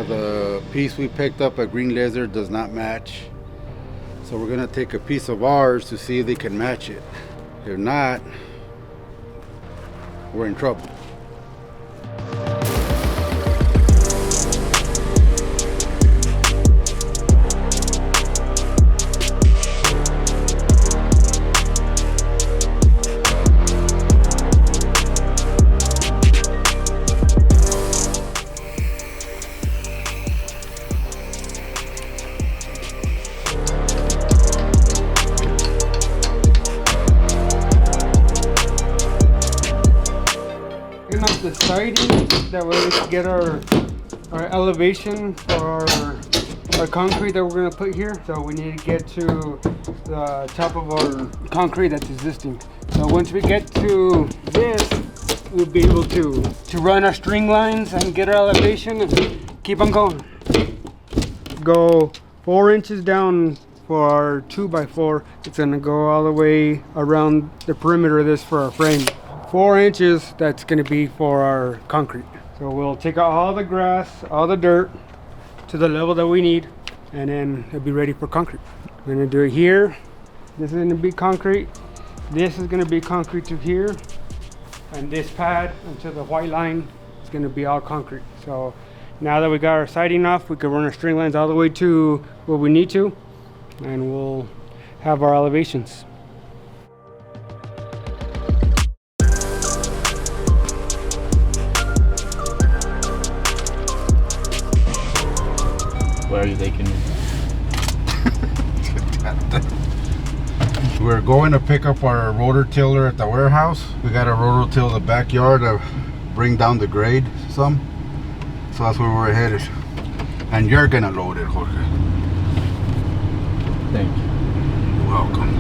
the piece we picked up at Green Lizard does not match. So we're gonna take a piece of ours to see if they can match it. If not, we're in trouble. Up the siding, that way we can get our elevation for our concrete that we're going to put here. So we need to get to the top of our concrete that's existing. So once we get to this, we'll be able to run our string lines and get our elevation and keep on going. Go 4 inches down for our 2x4. It's going to go all the way around the perimeter of this for our frame. 4 inches, that's going to be for our concrete. So we'll take out all the grass, all the dirt to the level that we need, and then it'll be ready for concrete. We're going to do it here. This is going to be concrete. This is going to be concrete to here. And this pad until the white line is going to be all concrete. So now that we got our siding off, we can run our string lines all the way to where we need to, and we'll have our elevations. What are you taking? We're going to pick up our rotor tiller at the warehouse. We got a rotor till the backyard to bring down the grade some. So that's where we're headed. And you're gonna load it, Jorge. Thank you. You're welcome.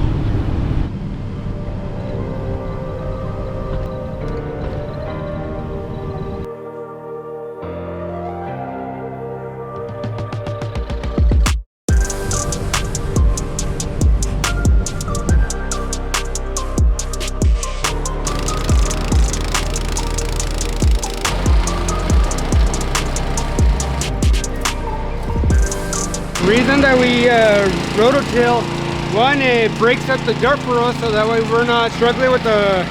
The reason that we rototill, one, it breaks up the dirt for us, so that way we're not struggling with the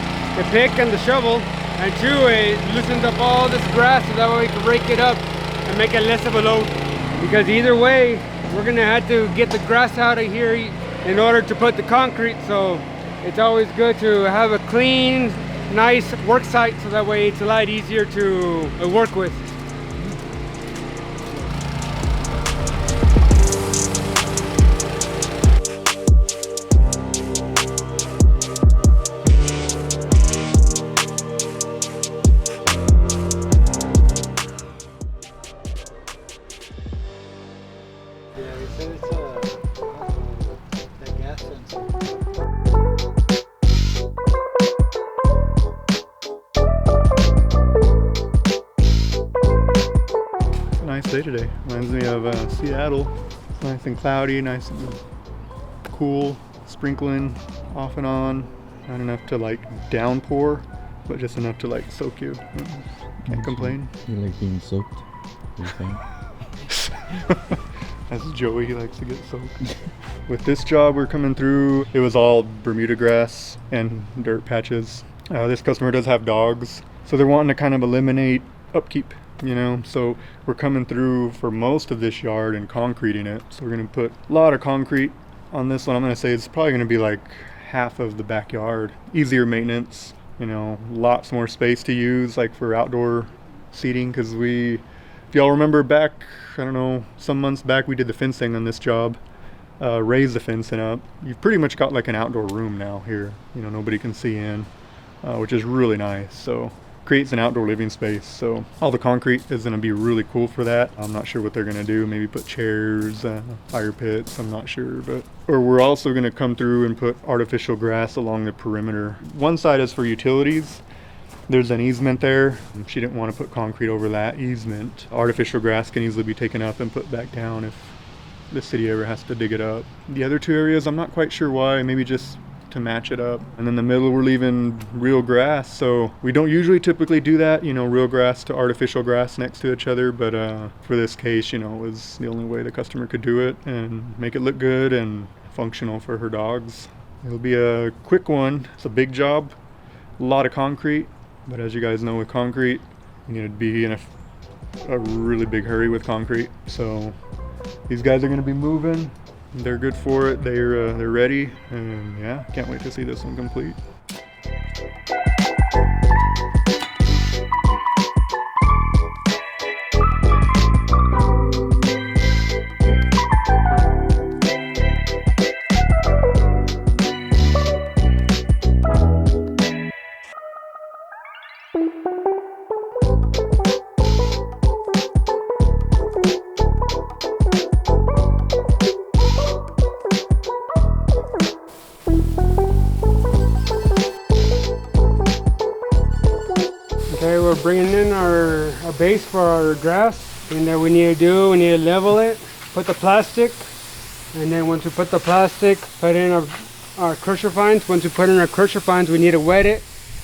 pick and the shovel, and two, it loosens up all this grass, so that way we can rake it up and make it less of a load. Because either way, we're gonna have to get the grass out of here in order to put the concrete, so it's always good to have a clean, nice work site, so that way it's a lot easier to work with. Nice day today. Reminds me of Seattle. Nice and cloudy, nice and cool, sprinkling off and on. Not enough to like downpour, but just enough to like soak you. Can't complain. You like being soaked? You think? As Joey, he likes to get soaked. With this job we're coming through, it was all Bermuda grass and dirt patches. This customer does have dogs, so they're wanting to kind of eliminate upkeep, you know, so we're coming through for most of this yard and concreting it. So we're going to put a lot of concrete on this one. I'm going to say it's probably going to be like half of the backyard. Easier maintenance, you know, lots more space to use like for outdoor seating, because if y'all remember back, I don't know, some months back we did the fencing on this job, raised the fencing up. You've pretty much got like an outdoor room now here, you know, nobody can see in, which is really nice. So creates an outdoor living space. So all the concrete is going to be really cool for that. I'm not sure what they're going to do, maybe put chairs, fire pits, I'm not sure, or we're also going to come through and put artificial grass along the perimeter. One side is for utilities. There's an easement there. She didn't want to put concrete over that easement. Artificial grass can easily be taken up and put back down if the city ever has to dig it up. The other two areas, I'm not quite sure why. Maybe just to match it up. And then the middle we're leaving real grass. So we don't usually typically do that, you know, real grass to artificial grass next to each other. But for this case, you know, it was the only way the customer could do it and make it look good and functional for her dogs. It'll be a quick one. It's a big job, a lot of concrete. But as you guys know, with concrete, you need to be in a really big hurry with concrete. So these guys are going to be moving. They're good for it. They're ready, and yeah, can't wait to see this one complete. Okay, we're bringing in our base for our grass, and that we need to level it, put the plastic, and then once we put the plastic, put in our crusher fines. Once we put in our crusher fines, we need to wet it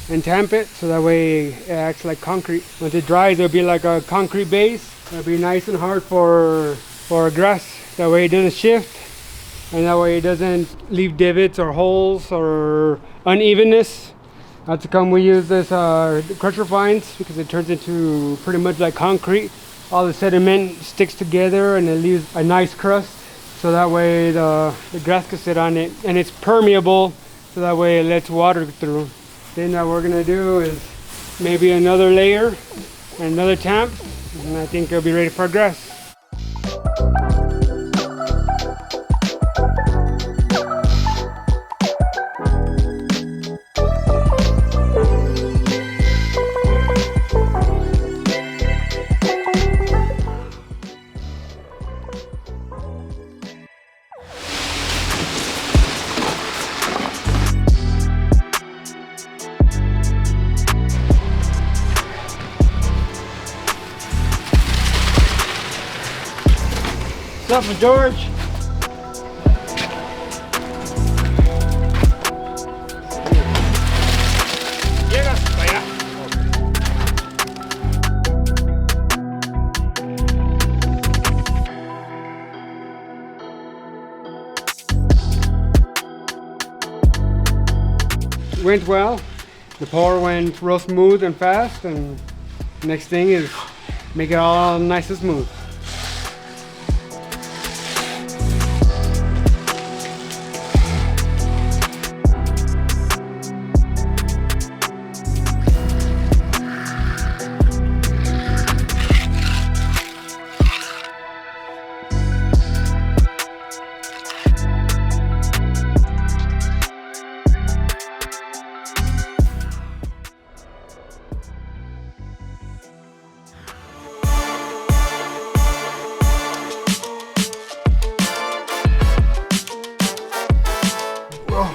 and tamp it so that way it acts like concrete. Once it dries, it'll be like a concrete base. It'll be nice and hard for our grass. That way it doesn't shift, and that way it doesn't leave divots or holes or unevenness. That's come we use this crusher fines because it turns into pretty much like concrete. All the sediment sticks together and it leaves a nice crust, so that way the grass can sit on it, and it's permeable, so that way it lets water through. Then what we're gonna do is maybe another layer and another tamp, and I think it'll be ready for grass. What's up, George? Llegas para allá. Went well. The pour went real smooth and fast, and next thing is make it all nice and smooth.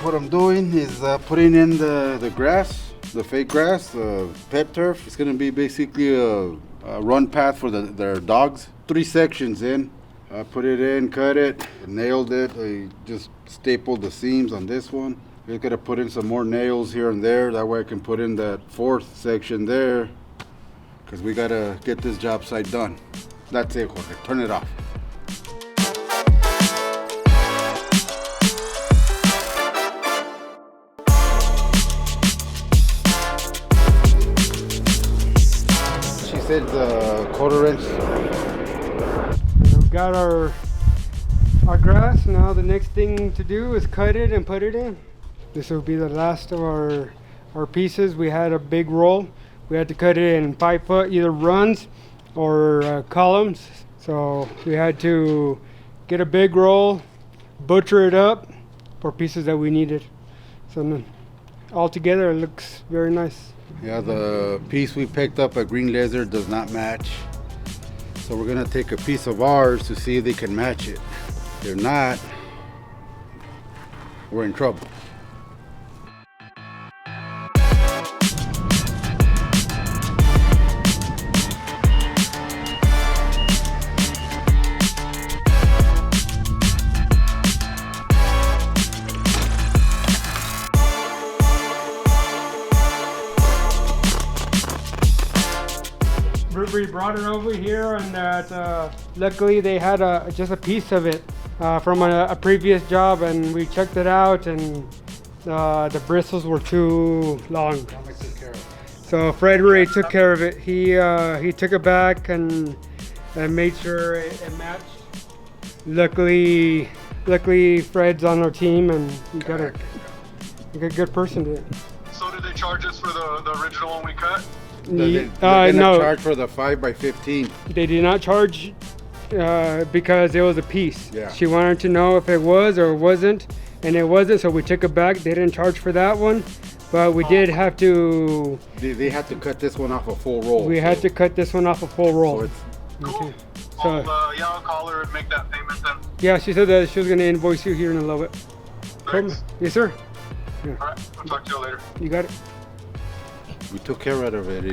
What I'm doing is putting in the grass, the fake grass, the pet turf. It's gonna be basically a run path for their dogs. 3 sections in. I put it in, cut it, nailed it. I just stapled the seams on this one. We're gonna put in some more nails here and there. That way I can put in that 4th section there, because we gotta get this job site done. That's it, Jorge. Turn it off. Said the 1/4 inch. We've got our grass. Now the next thing to do is cut it and put it in. This will be the last of our pieces. We had a big roll. We had to cut it in 5 foot, either runs or columns. So we had to get a big roll, butcher it up for pieces that we needed. So all together it looks very nice. Yeah, the piece we picked up at Green Lizard does not match. So we're gonna take a piece of ours to see if they can match it. If they're not, we're in trouble. we brought it over here, and that luckily they had just a piece of it from a previous job, and we checked it out, and the bristles were too long. So Fred really took care of it. He took it back and made sure it matched. Luckily Fred's on our team, and we got a good person to it. So did they charge us for the original one we cut? They're gonna No, charge for the 5x15. they did not charge because it was a piece. Yeah. She wanted to know if it was or wasn't, and it wasn't, so we took it back. They didn't charge for that one, but we did have to. They had to cut this one off a full roll. We had to cut this one off a full roll. So it's, Cool. So I'll call her and make that payment then. yeah, she said that she was gonna invoice you here in a little bit. Thanks. Yes, sir. All right, I'll talk to you later. You got it. we took care of it.